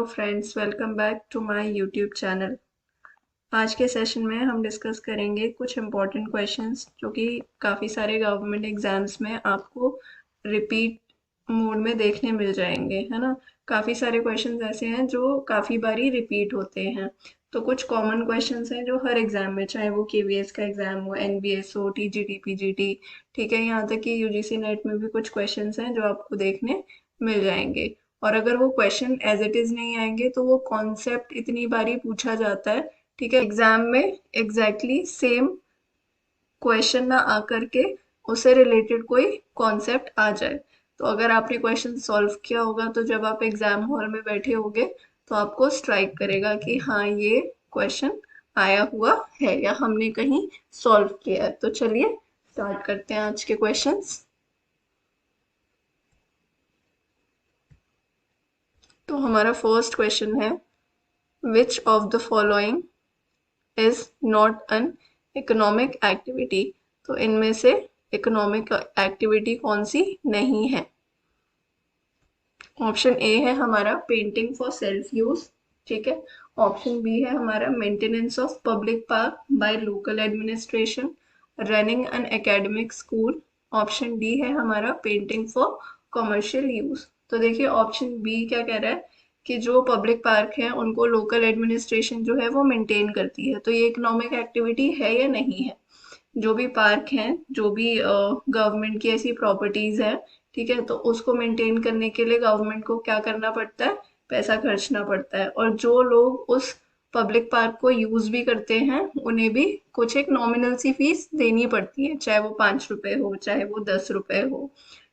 Friends, welcome back to my YouTube channel. आज के session में हम डिस्कस करेंगे कुछ इम्पोर्टेंट क्वेश्चंस जो कि काफ़ी सारे गवर्नमेंट एग्जाम्स में आपको रिपीट मोड में देखने मिल जाएंगे, है ना। काफ़ी सारे क्वेश्चंस ऐसे हैं जो काफ़ी बारी रिपीट होते हैं। तो कुछ कॉमन क्वेश्चंस हैं जो हर एग्जाम में, चाहे वो केवीएस का एग्जाम हो, एनबीएस हो, टीजीटी, पीजीटी, ठीक है, यहाँ तक कि यूजीसी नेट में भी कुछ क्वेश्चंस हैं जो आपको देखने मिल जाएंगे। और अगर वो क्वेश्चन एज इट इज नहीं आएंगे तो वो कॉन्सेप्ट इतनी बारी पूछा जाता है, ठीक है, एग्जाम में एग्जैक्टली सेम क्वेश्चन ना आकर के उससे रिलेटेड कोई कॉन्सेप्ट आ जाए। तो अगर आपने क्वेश्चन सॉल्व किया होगा तो जब आप एग्जाम हॉल में बैठे होगे तो आपको स्ट्राइक करेगा कि हाँ, ये क्वेश्चन आया हुआ है या हमने कहीं सॉल्व किया है। तो चलिए स्टार्ट करते हैं आज के क्वेश्चंस। तो हमारा फर्स्ट क्वेश्चन है, विच of the following is not an economic activity. तो इनमें से इकोनॉमिक एक्टिविटी कौन सी नहीं है। ऑप्शन ए है हमारा पेंटिंग फॉर सेल्फ यूज, ठीक है। ऑप्शन बी है हमारा maintenance of public park by local administration, running an academic school. Option D है हमारा पेंटिंग फॉर कमर्शियल यूज। तो देखिए ऑप्शन बी क्या कह रहा है कि जो पब्लिक पार्क है उनको लोकल एडमिनिस्ट्रेशन जो है वो मेंटेन करती है। तो ये इकोनॉमिक एक्टिविटी है या नहीं है। जो भी पार्क हैं, जो भी गवर्नमेंट की ऐसी प्रॉपर्टीज है, ठीक है, तो उसको मेंटेन करने के लिए गवर्नमेंट को क्या करना पड़ता है, पैसा खर्चना पड़ता है। और जो लोग उस पब्लिक पार्क को यूज भी करते हैं उन्हें भी कुछ एक नॉमिनल सी फीस देनी पड़ती है, चाहे वो 5 रुपए हो, चाहे वो 10 रुपए हो,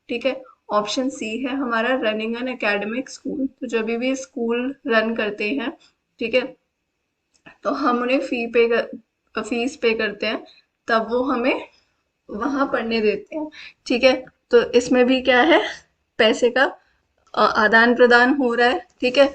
ठीक है। ऑप्शन सी है हमारा रनिंग एन एकेडमिक स्कूल। तो जब भी स्कूल रन करते हैं, ठीक है, तो हम उन्हें फीस पे करते हैं, तब वो हमें वहां पढ़ने देते हैं, ठीक है। तो इसमें भी क्या है, पैसे का आदान प्रदान हो रहा है, ठीक है।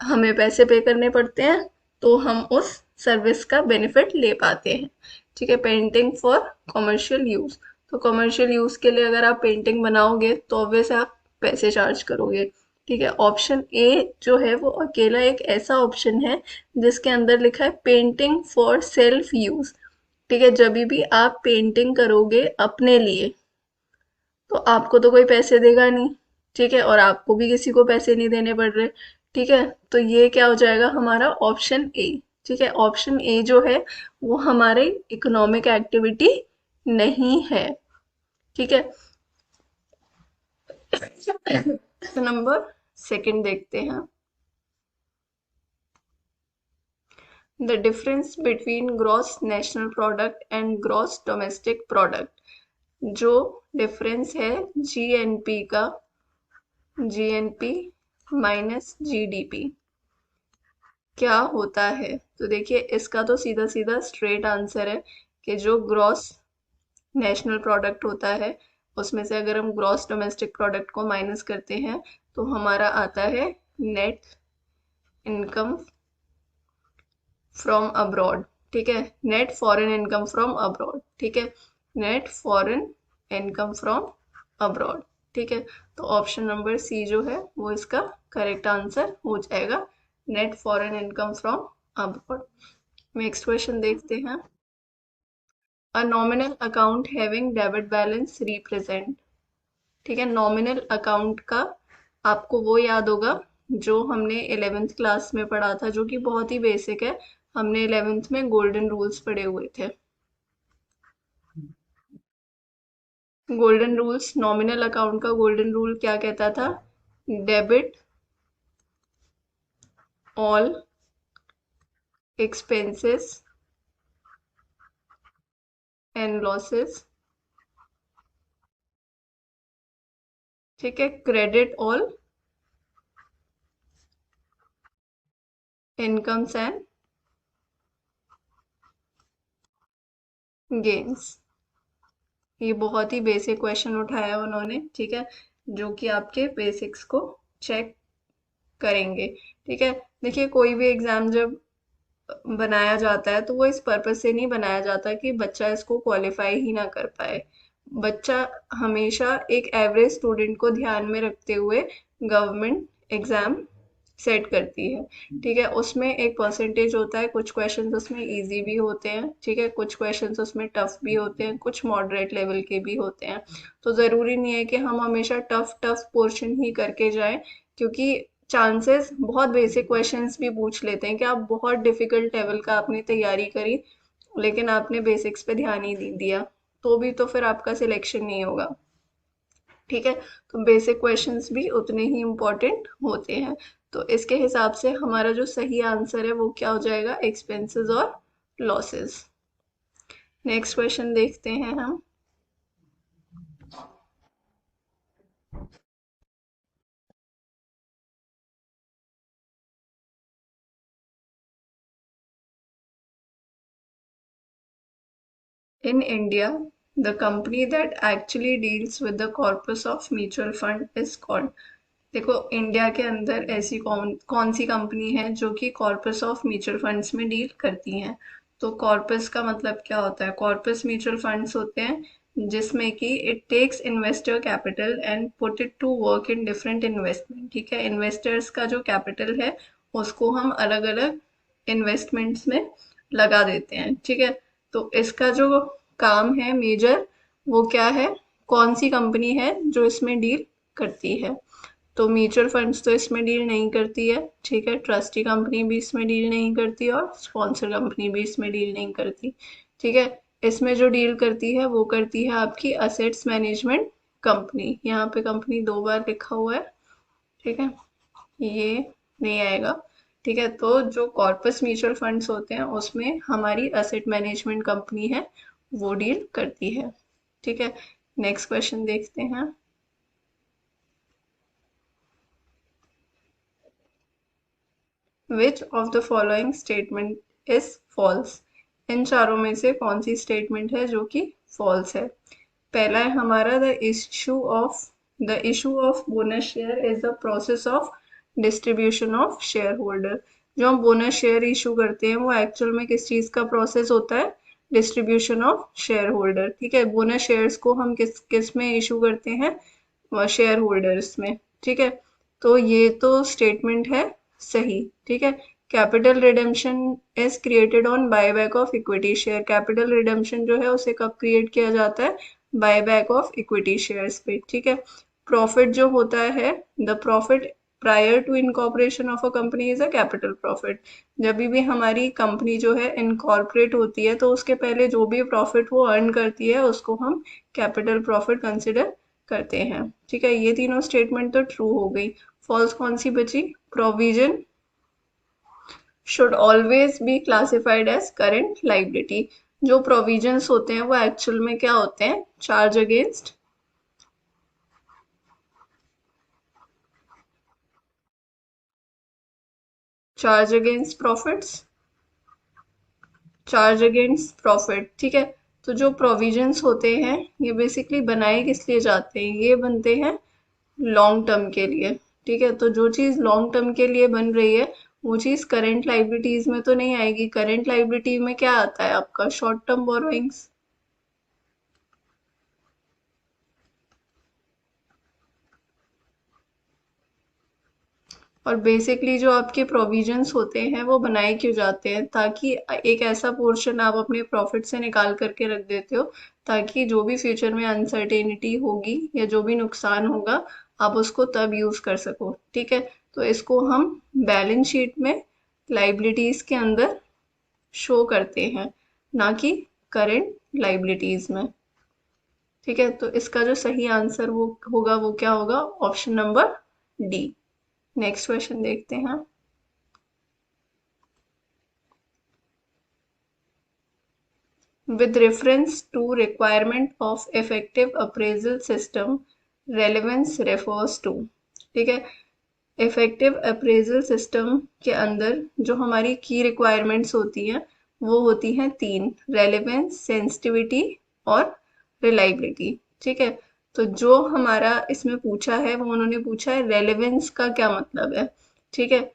हमें पैसे पे करने पड़ते हैं तो हम उस सर्विस का बेनिफिट ले पाते हैं, ठीक है। पेंटिंग फॉर कमर्शियल यूज, तो कमर्शियल यूज के लिए अगर आप पेंटिंग बनाओगे तो ऑब्वियस आप पैसे चार्ज करोगे, ठीक है। ऑप्शन ए जो है वो अकेला एक ऐसा ऑप्शन है जिसके अंदर लिखा है पेंटिंग फॉर सेल्फ यूज, ठीक है। जब भी आप पेंटिंग करोगे अपने लिए तो आपको तो कोई पैसे देगा नहीं, ठीक है, और आपको भी किसी को पैसे नहीं देने पड़ रहे, ठीक है। तो ये क्या हो जाएगा हमारा ऑप्शन ए, ठीक है। ऑप्शन ए जो है वो हमारे इकोनॉमिक एक्टिविटी नहीं है, ठीक है। नंबर सेकंड देखते हैं। The difference between gross national product and gross domestic product. जो डिफरेंस है जीएनपी का, जीएनपी माइनस जीडीपी, क्या होता है। तो देखिए इसका तो सीधा सीधा स्ट्रेट आंसर है कि जो ग्रॉस नेशनल प्रोडक्ट होता है उसमें से अगर हम ग्रॉस डोमेस्टिक प्रोडक्ट को माइनस करते हैं तो हमारा आता है नेट इनकम फ्रॉम अब्रॉड, ठीक है। Net foreign income from abroad, ठीक है, net foreign income from abroad, ठीक है। तो ऑप्शन नंबर सी जो है वो इसका करेक्ट आंसर हो जाएगा, net foreign income from abroad. Next question देखते हैं। A nominal account having debit balance represent, ठीक है। नॉमिनल अकाउंट का आपको वो याद होगा जो हमने 11th क्लास में पढ़ा था, जो कि बहुत ही बेसिक है। हमने 11th में गोल्डन रूल्स पढ़े हुए थे। गोल्डन रूल्स, नॉमिनल अकाउंट का गोल्डन रूल क्या कहता था, debit all expenses and losses, ठीक है, credit all incomes and gains. ये बहुत ही बेसिक क्वेश्चन उठाया उन्होंने, ठीक है, जो कि आपके बेसिक्स को चेक करेंगे, ठीक है। देखिए कोई भी एग्जाम जब बनाया जाता है तो वो इस पर्पज से नहीं बनाया जाता कि बच्चा इसको क्वालिफाई ही ना कर पाए। बच्चा हमेशा एक एवरेज स्टूडेंट को ध्यान में रखते हुए गवर्नमेंट एग्जाम सेट करती है, ठीक है। उसमें एक परसेंटेज होता है, कुछ क्वेश्चंस उसमें इजी भी होते हैं, ठीक है, कुछ क्वेश्चंस उसमें टफ भी होते हैं, कुछ मॉडरेट लेवल के भी होते हैं। तो ज़रूरी नहीं है कि हम हमेशा टफ टफ पोर्शन ही करके जाएं, क्योंकि चांसेस बहुत बेसिक क्वेश्चंस भी पूछ लेते हैं कि आप बहुत डिफिकल्ट लेवल का आपने तैयारी करी लेकिन आपने बेसिक्स पे ध्यान ही नहीं दिया, तो भी तो फिर आपका सिलेक्शन नहीं होगा, ठीक है। तो बेसिक क्वेश्चंस भी उतने ही इम्पोर्टेंट होते हैं। तो इसके हिसाब से हमारा जो सही आंसर है वो क्या हो जाएगा, एक्सपेंसेस और लॉसेस। नेक्स्ट क्वेश्चन देखते हैं हम। In India, the company that actually deals with the corpus of mutual fund is called। देखो इंडिया के अंदर ऐसी कौन कौन सी कंपनी है जो कि कॉर्पस ऑफ म्यूचुअल फंड्स में डील करती हैं। तो कॉर्पस का मतलब क्या होता है, कॉर्पस म्यूचुअल फंड्स होते हैं जिसमें कि it takes investor capital and put it to work in different investment, ठीक है। इन्वेस्टर्स का जो कैपिटल है उसको हम अलग अलग इन्वेस्टमेंट्स में लगा देते हैं, ठीक है। तो इसका जो काम है मेजर, वो क्या है, कौन सी कंपनी है जो इसमें डील करती है। तो म्यूचुअल फंड्स तो इसमें डील नहीं करती है, ठीक है। ट्रस्टी कंपनी भी इसमें डील नहीं करती और स्पॉन्सर कंपनी भी इसमें डील नहीं करती, ठीक है। इसमें जो डील करती है वो करती है आपकी असेट्स मैनेजमेंट कंपनी। यहाँ पे कंपनी दो बार लिखा हुआ है, ठीक है, ये नहीं आएगा, ठीक है। तो जो कॉर्पस म्यूचुअल फंड्स होते हैं उसमें हमारी असेट मैनेजमेंट कंपनी है, वो डील करती है, ठीक है। नेक्स्ट क्वेश्चन देखते हैं। Which of the following statement is false. इन चारों में से कौन सी स्टेटमेंट है जो कि फॉल्स है। पहला है हमारा, the issue of bonus share is the process of distribution of share holder. जो हम बोनस शेयर इशू करते हैं वो एक्चुअल में किस चीज का प्रोसेस होता है, डिस्ट्रीब्यूशन ऑफ शेयर होल्डर, ठीक है। बोनस शेयर्स को हम किस किस में इशू करते हैं, शेयर होल्डर्स में, ठीक है। तो ये तो स्टेटमेंट है सही, ठीक है। Capital redemption is created on buyback of equity share. Capital redemption जो है उसे कब क्रिएट किया जाता है, बायबैक ऑफ इक्विटी शेयर्स पे, ठीक है। प्रॉफिट जो होता है, the profit prior to incorporation of a company is a capital profit. जब भी हमारी कंपनी जो है इनकॉर्पोरेट होती है तो उसके पहले जो भी प्रॉफिट वो अर्न करती है उसको हम कैपिटल प्रॉफिट कंसिडर करते हैं, ठीक है। ये तीनों स्टेटमेंट तो ट्रू हो गई। फॉल्स कौन सी बची, provision should always be classified as current liability. जो प्रोविजंस होते हैं वो एक्चुअल में क्या होते हैं, charge against profits, charge against profit, ठीक है। तो जो प्रोविजंस होते हैं ये बेसिकली बनाए किस लिए जाते हैं, ये बनते हैं लॉन्ग टर्म के लिए, ठीक है। तो जो चीज लॉन्ग टर्म के लिए बन रही है वो चीज करंट लाइबिलिटीज में तो नहीं आएगी। करंट लाइबिलिटी में क्या आता है आपका, शॉर्ट टर्म बोरोइंग्स। और बेसिकली जो आपके प्रोविजंस होते हैं वो बनाए क्यों जाते हैं, ताकि एक ऐसा पोर्शन आप अपने प्रॉफिट से निकाल करके रख देते हो ताकि जो भी फ्यूचर में अनसर्टेनिटी होगी या जो भी नुकसान होगा आप उसको तब यूज कर सको, ठीक है। तो इसको हम बैलेंस शीट में लाइबिलिटीज के अंदर शो करते हैं, ना कि करेंट लाइबिलिटीज में, ठीक है। तो इसका जो सही आंसर वो होगा वो क्या होगा, option number D. Next question देखते हैं। With reference to requirement of effective appraisal system, relevance refers to, ठीक है। इफेक्टिव अप्रेजल सिस्टम के अंदर जो हमारी की रिक्वायरमेंट्स होती हैं वो होती हैं तीन, रेलेवेंस, सेंसिटिविटी और रिलायबिलिटी, ठीक है। तो जो हमारा इसमें पूछा है वो उन्होंने पूछा है रेलेवेंस का क्या मतलब है, ठीक है।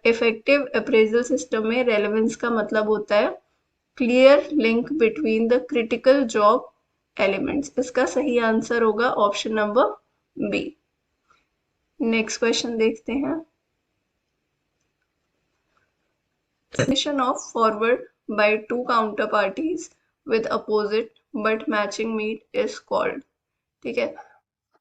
इफेक्टिव अप्रेजल सिस्टम में रेलेवेंस का मतलब होता है clear link between the critical job elements. इसका सही आंसर होगा option number B. Next question देखते हैं। Definition of forward by two counterparties with opposite but matching meat is called। ठीक है,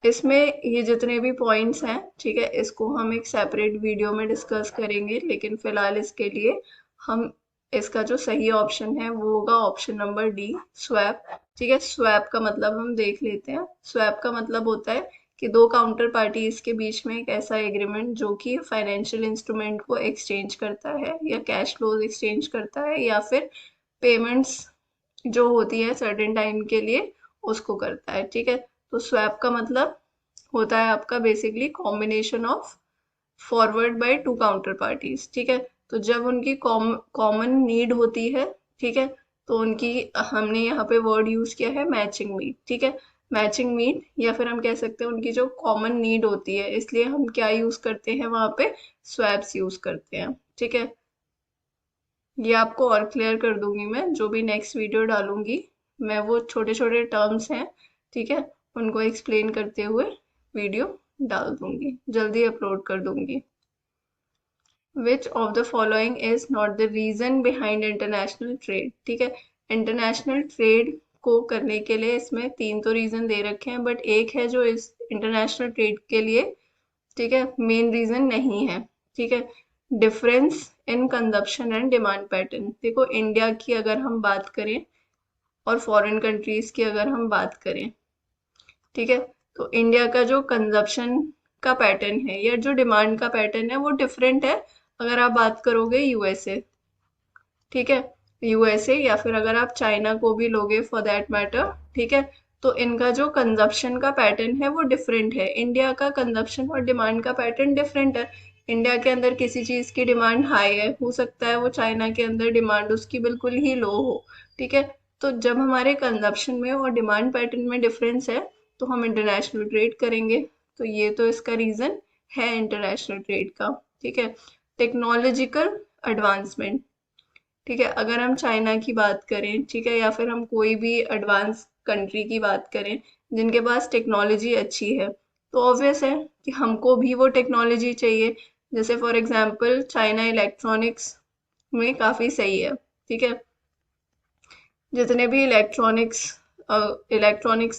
इसमें ये जितने भी पॉइंट्स हैं, ठीक है, इसको हम एक सेपरेट वीडियो में डिस्कस करेंगे, लेकिन फिलहाल इसके लिए हम इसका जो सही ऑप्शन है वो होगा ऑप्शन नंबर डी, स्वैप। ठीक है, स्वैप का मतलब हम देख लेते हैं। स्वैप का मतलब होता है कि दो काउंटर पार्टीज के बीच में एक ऐसा एग्रीमेंट जो कि फाइनेंशियल इंस्ट्रूमेंट को एक्सचेंज करता है या कैश फ्लोज एक्सचेंज करता है या फिर पेमेंट्स जो होती है सर्टेन टाइम के लिए उसको करता है। ठीक है, तो स्वैप का मतलब होता है आपका basically combination of forward by two counter parties. ठीक है, तो जब उनकी कॉमन नीड होती है, ठीक है, तो उनकी हमने यहाँ पे वर्ड यूज किया है मैचिंग नीड। ठीक है, मैचिंग नीड या फिर हम कह सकते हैं उनकी जो कॉमन नीड होती है, इसलिए हम क्या यूज करते हैं वहां पे, स्वैप्स यूज करते हैं। ठीक है, ये आपको और क्लियर कर दूंगी मैं जो भी नेक्स्ट वीडियो डालूंगी, मैं वो छोटे छोटे टर्म्स हैं, ठीक है, उनको एक्सप्लेन करते हुए वीडियो डाल दूंगी, जल्दी अपलोड कर दूंगी। Which of the following is not the reason behind international trade. ठीक है, इंटरनेशनल ट्रेड को करने के लिए इसमें तीन तो रीजन दे रखे हैं, बट एक है जो इस इंटरनेशनल ट्रेड के लिए, ठीक है, मेन रीजन नहीं है। ठीक है, difference in consumption and demand pattern. देखो, इंडिया की अगर हम बात करें और फॉरेन कंट्रीज की अगर हम बात करें, ठीक है, तो इंडिया का जो कंजप्शन का पैटर्न है या जो डिमांड का पैटर्न है वो डिफरेंट है अगर आप बात करोगे यूएसए। ठीक है, यूएसए या फिर अगर आप चाइना को भी लोगे फॉर दैट मैटर, ठीक है, तो इनका जो कंजप्शन का पैटर्न है वो डिफरेंट है। इंडिया का कंजप्शन और डिमांड का पैटर्न डिफरेंट है। इंडिया के अंदर किसी चीज की डिमांड हाई है, हो सकता है वो चाइना के अंदर डिमांड उसकी बिल्कुल ही लो हो। ठीक है, तो जब हमारे कंजप्शन में और डिमांड पैटर्न में डिफरेंस है तो हम इंटरनेशनल ट्रेड करेंगे। तो ये तो इसका रीजन है इंटरनेशनल ट्रेड का। ठीक है, टेक्नोलॉजिकल एडवांसमेंट। ठीक है, अगर हम चाइना की बात करें, ठीक है, या फिर हम कोई भी एडवांस कंट्री की बात करें जिनके पास टेक्नोलॉजी अच्छी है, तो ऑब्वियस है कि हमको भी वो टेक्नोलॉजी चाहिए। जैसे फॉर एग्जांपल चाइना इलेक्ट्रॉनिक्स में काफ़ी सही है। ठीक है, जितने भी इलेक्ट्रॉनिक्स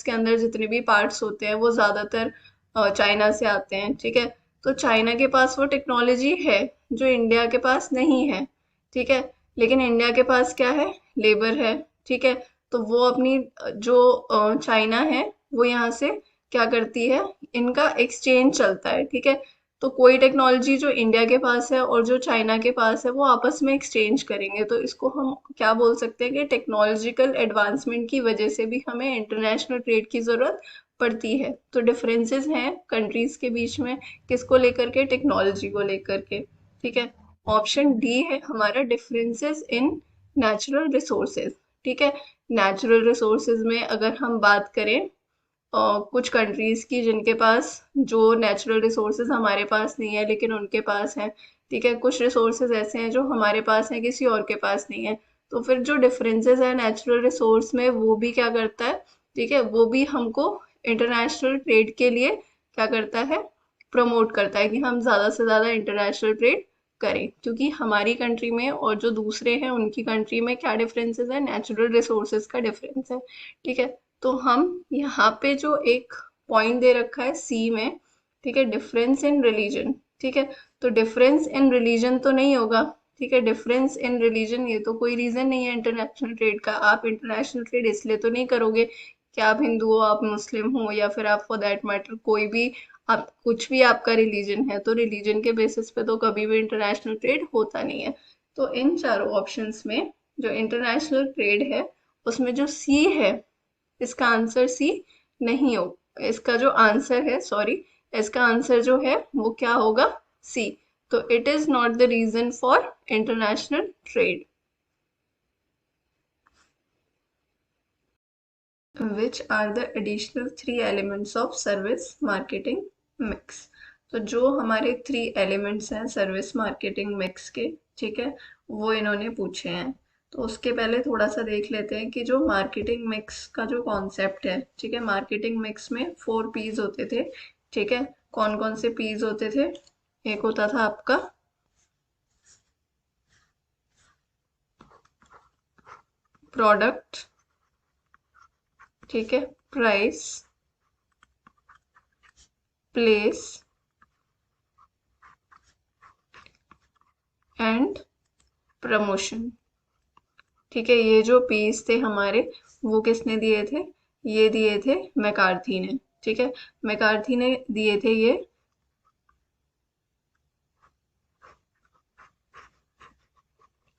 के अंदर जितने भी पार्ट्स होते हैं वो ज़्यादातर चाइना से आते हैं। ठीक है, तो चाइना के पास वो टेक्नोलॉजी है जो इंडिया के पास नहीं है। ठीक है, लेकिन इंडिया के पास क्या है, लेबर है। ठीक है, तो वो अपनी जो चाइना है वो यहाँ से क्या करती है, इनका एक्सचेंज चलता है। ठीक है, तो कोई टेक्नोलॉजी जो इंडिया के पास है और जो चाइना के पास है वो आपस में एक्सचेंज करेंगे, तो इसको हम क्या बोल सकते हैं कि टेक्नोलॉजिकल एडवांसमेंट की वजह से भी हमें इंटरनेशनल ट्रेड की ज़रूरत पड़ती है। तो डिफरेंसेस हैं कंट्रीज के बीच में, किसको लेकर के, टेक्नोलॉजी को लेकर के। ठीक है, ऑप्शन डी है हमारा डिफरेंसेस इन नेचुरल रिसोर्सेज। ठीक है, नेचुरल रिसोर्सेज में अगर हम बात करें कुछ कंट्रीज की जिनके पास जो नेचुरल रिसोर्सेज हमारे पास नहीं है लेकिन उनके पास है। ठीक है, कुछ रिसोर्सेज ऐसे हैं जो हमारे पास हैं किसी और के पास नहीं है, तो फिर जो डिफरेंसेस है नेचुरल रिसोर्स में वो भी क्या करता है, ठीक है, वो भी हमको इंटरनेशनल ट्रेड के लिए क्या करता है, प्रमोट करता है कि हम ज़्यादा से ज़्यादा इंटरनेशनल ट्रेड करें, क्योंकि हमारी कंट्री में और जो दूसरे हैं उनकी कंट्री में क्या डिफरेंसेस है, नेचुरल रिसोर्सेज का डिफरेंस है। ठीक है, तो हम यहाँ पे जो एक पॉइंट दे रखा है सी में, ठीक है, डिफरेंस इन रिलीजन। ठीक है, तो डिफरेंस इन रिलीजन तो नहीं होगा। ठीक है, डिफरेंस इन रिलीजन ये तो कोई रीजन नहीं है इंटरनेशनल ट्रेड का। आप इंटरनेशनल ट्रेड इसलिए तो नहीं करोगे कि आप हिंदू हो, आप मुस्लिम हो, या फिर आप फॉर दैट मैटर कोई भी, आप कुछ भी आपका रिलीजन है, तो रिलीजन के बेसिस पे तो कभी भी इंटरनेशनल ट्रेड होता नहीं है। तो इन चारों ऑप्शंस में जो इंटरनेशनल ट्रेड है उसमें जो सी है, इसका आंसर सी नहीं हो, इसका जो आंसर है, सॉरी, इसका आंसर जो है वो क्या होगा, सी। तो it is not the reason for international trade. Which are the additional three elements of service marketing mix. तो जो हमारे थ्री एलिमेंट्स हैं सर्विस मार्केटिंग मिक्स के, ठीक है, वो इन्होंने पूछे हैं। तो उसके पहले थोड़ा सा देख लेते हैं कि जो मार्केटिंग मिक्स का जो कॉन्सेप्ट है, ठीक है, मार्केटिंग मिक्स में 4 पीज होते थे। ठीक है, कौन कौन से पीज होते थे, एक होता था आपका प्रोडक्ट, ठीक है, प्राइस, प्लेस एंड प्रमोशन। ठीक है, ये जो पीस थे हमारे वो किसने दिए थे? ये दिए थे मैकार्थी ने। ठीक है, मैकार्थी ने दिए थे ये,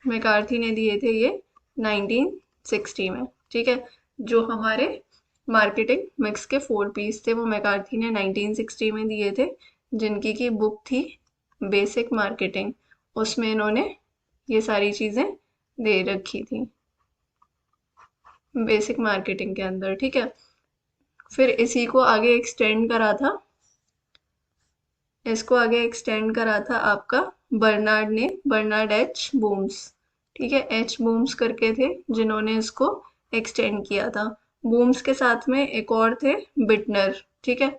मैकार्थी ने दिए थे ये 1960 में। ठीक है, जो हमारे मार्केटिंग मिक्स के 4 पीस थे वो मैकार्थी ने 1960 में दिए थे, जिनकी की बुक थी बेसिक मार्केटिंग। उसमें इन्होंने ये सारी चीजें दे रखी थी बेसिक मार्केटिंग के अंदर। ठीक है, फिर इसी को आगे एक्सटेंड करा था, इसको आगे एक्सटेंड करा था आपका बर्नार्ड ने, बर्नार्ड एच बूम्स। ठीक है, एच बूम्स करके थे जिन्होंने इसको एक्सटेंड किया था। बूम्स के साथ में एक और थे, बिटनर। ठीक है,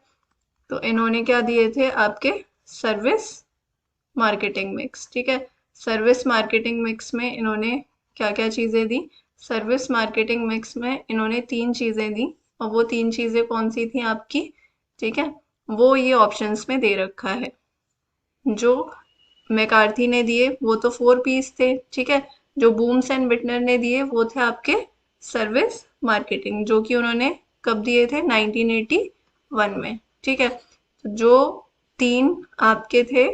तो इन्होंने क्या दिए थे आपके? Service marketing mix. ठीक है, सर्विस मार्केटिंग मिक्स में इन्होंने क्या क्या चीजें दी? सर्विस मार्केटिंग मिक्स में इन्होंने 3 चीजें दी, और वो 3 चीजें कौन सी थी आपकी? ठीक है, वो ये ऑप्शंस में दे रखा है। जो मैकार्थी ने दिए वो तो 4 पीस थे। ठीक है, जो बूम्स एंड बिटनर ने दिए वो थे आपके सर्विस मार्केटिंग, जो कि उन्होंने कब दिए थे? 1981 में। ठीक है, तो जो 3 आपके थे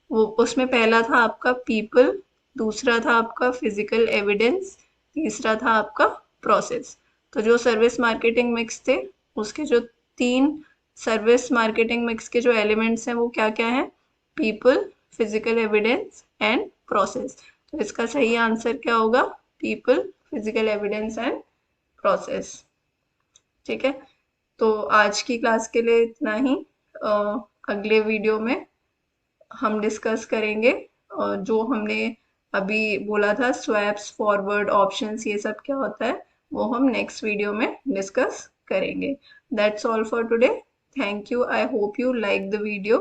वो, उसमें पहला था आपका पीपल, दूसरा था आपका फिजिकल एविडेंस, तीसरा था आपका प्रोसेस। तो जो सर्विस मार्केटिंग मिक्स थे उसके जो 3 सर्विस मार्केटिंग मिक्स के जो एलिमेंट्स हैं वो क्या क्या हैं? People, physical evidence and process. तो इसका सही आंसर क्या होगा? People, physical evidence and process. ठीक है, तो आज की क्लास के लिए इतना ही। अगले वीडियो में हम डिस्कस करेंगे जो हमने अभी बोला था, स्वैप्स, फॉरवर्ड, ऑप्शंस, ये सब क्या होता है वो हम नेक्स्ट वीडियो में डिस्कस करेंगे। That's all for today. Thank you. I hope you like the video.